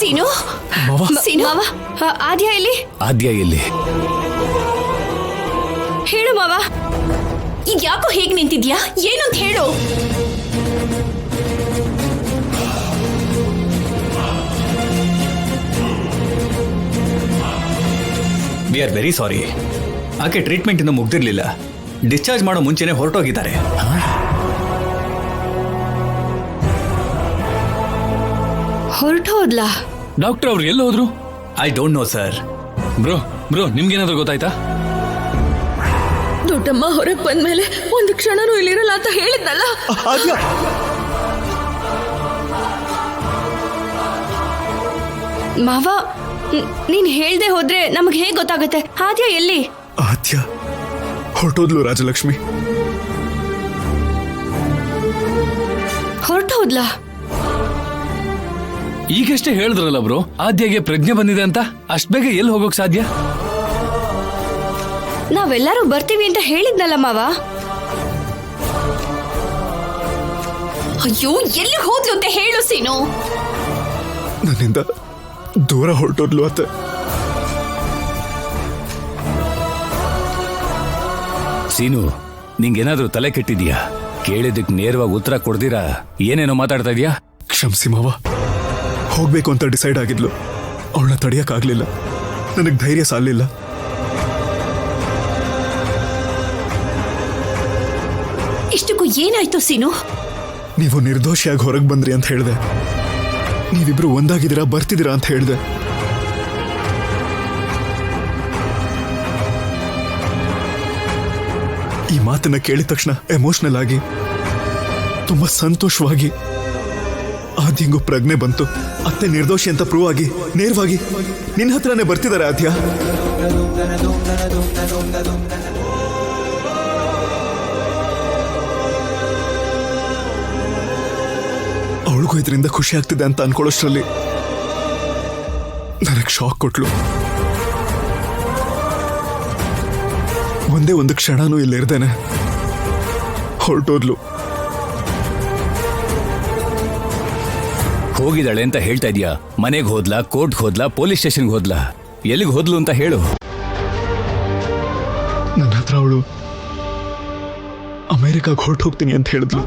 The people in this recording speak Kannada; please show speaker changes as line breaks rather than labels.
ಸೀನು ಸೀನು ಮಾವ, ಆದ್ಯ ಎಲ್ಲಿ?
ಆದ್ಯ ಎಲ್ಲಿ?
ಹೇಳು ಮಾವ, ಇದ್ಯಾಕೋ ಹೇಗ್ ನಿಂತಿದ್ಯಾ? ಏನು ಅಂತ ಹೇಳು.
We are very sorry. ಆಕೆ ಟ್ರೀಟ್ಮೆಂಟ್ ಇಂದ ಮುಗ್ದಿರ್ಲಿಲ್ಲ. ಡಿಸ್ಚಾರ್ಜ್ ಮಾಡೋ ಮುಂಚೆನೆ ಹೊರಟೋಗಿದ್ದಾರೆ.
ಹೊರಟೋದ್ಲಾ?
ಡಾಕ್ಟರ್ ಅವ್ರು ಎಲ್ಲಿ ಹೋದ್ರು?
I don't know sir.
Bro ನಿಮ್ಗೇನಾದ್ರೂ ಗೊತ್ತಾಯ್ತಾ?
ದೊಡ್ಡಮ್ಮ ಹೊರಗೆ ಬಂದ್ಮೇಲೆ ಒಂದು ಕ್ಷಣನೂ ಇಲ್ಲಿರಲ್ಲ ಅಂತ ಹೇಳಿದ್ನಲ್ಲ. ಮಾವ, ನೀನ್ ಹೇಳ್ದೆ ಹೋದ್ರೆ ನಮಗೆ ಹೇಗ್ ಗೊತ್ತಾಗುತ್ತೆ? ಆದ್ಯ ಎಲ್ಲಿ?
ಆದ್ಯ ಹೊರಟೋದ್ಲು ರಾಜಲಕ್ಷ್ಮಿ.
ಹೊರಟೋದ್ಲಾ?
ಈಗಷ್ಟೇ ಹೇಳಿದ್ರಲ್ಲ ಬ್ರೋ, ಆದ್ಯಗೆ ಪ್ರಜ್ಞೆ ಬಂದಿದೆ ಅಂತ. ಅಷ್ಟ್ ಬೇಗ ಎಲ್ಲಿ ಹೋಗೋಕ್ ಸಾಧ್ಯ?
ನಾವೆಲ್ಲರೂ ಬರ್ತೀವಿ ಅಂತ ಹೇಳಿದ್ನಲ್ಲ ಮಾವ. ಅಯ್ಯೋ, ಎಲ್ಲಿ ಹೋದ್ಲು ಅಂತ ಹೇಳು ಸೀನು.
ನನ್ನಿಂದ ದೂರ ಹೊರಟೋದ್ಲು ಅತ್ತೆ.
ಸೀನು, ನಿಂಗೇನಾದ್ರೂ ತಲೆ ಕೆಟ್ಟಿದ್ಯಾ? ಕೇಳಿದಕ್ಕೆ ನೇರವಾಗಿ ಉತ್ತರ ಕೊಡ್ದಿರಾ ಏನೇನೋ ಮಾತಾಡ್ತಾ ಇದೀಯಾ?
ಕ್ಷಮಿಸಿ ಮಾವ. ಹೋಗ್ಬೇಕು ಅಂತ ಡಿಸೈಡ್ ಆಗಿದ್ಲು. ಅವಳನ್ನ ತಡೆಯಕ್ಕಾಗ್ಲಿಲ್ಲ. ನನಗೆ ಧೈರ್ಯ ಸಾಲಿಲ್ಲ.
ಇಷ್ಟಕ್ಕೂ ಏನಾಯ್ತು ಸೀನು?
ನೀವು ನಿರ್ದೋಷಿಯಾಗಿ ಹೊರಗೆ ಬಂದ್ರಿ ಅಂತ ಹೇಳಿದೆ. ನೀವಿಬ್ರು ಒಂದಾಗಿದ್ದೀರಾ, ಬರ್ತಿದ್ದೀರಾ ಅಂತ ಹೇಳಿದೆ. ಈ ಮಾತನ್ನ ಕೇಳಿದ ತಕ್ಷಣ ಎಮೋಷನಲ್ ಆಗಿ, ತುಂಬಾ ಸಂತೋಷವಾಗಿ, ಆದ್ಯಂಗೂ ಪ್ರಜ್ಞೆ ಬಂತು. ಅತ್ತೆ ನಿರ್ದೋಷಿ ಅಂತ ಪ್ರೂವ್ ಆಗಿ ನೇರವಾಗಿ ನಿನ್ನ ಹತ್ರನೇ ಬರ್ತಿದ್ದಾರೆ ಆದ್ಯ. ಅವಳಿಗೂ ಇದರಿಂದ ಖುಷಿ ಆಗ್ತಿದೆ ಅಂತ ಅನ್ಕೊಳ್ಳೋಷ್ಟ್ರಲ್ಲಿ ನನಗೆ ಶಾಕ್ ಕೊಟ್ಲು. ಒಂದೇ ಒಂದು ಕ್ಷಣನೂ ಇಲ್ಲಿರ್ದೇನೆ ಹೊರಟೋದ್ಲು.
ಹೋಗಿದ್ದಾಳೆ ಅಂತ ಹೇಳ್ತಾ ಇದೀಯಾ? ಮನೆಗೆ ಹೋದ್ಲಾ, ಕೋರ್ಟ್ಗೆ ಹೋದ್ಲಾ, ಪೊಲೀಸ್ ಸ್ಟೇಷನ್ಗೆ ಹೋದ್ಲಾ? ಎಲ್ಲಿಗೆ ಹೋದ್ಲು ಅಂತ ಹೇಳು.
ನನ್ನ ಹತ್ರ ಅವಳು ಅಮೆರಿಕಾಗೆ ಹೊರಟು ಹೋಗ್ತೀನಿ ಅಂತ ಹೇಳಿದ್ಲು.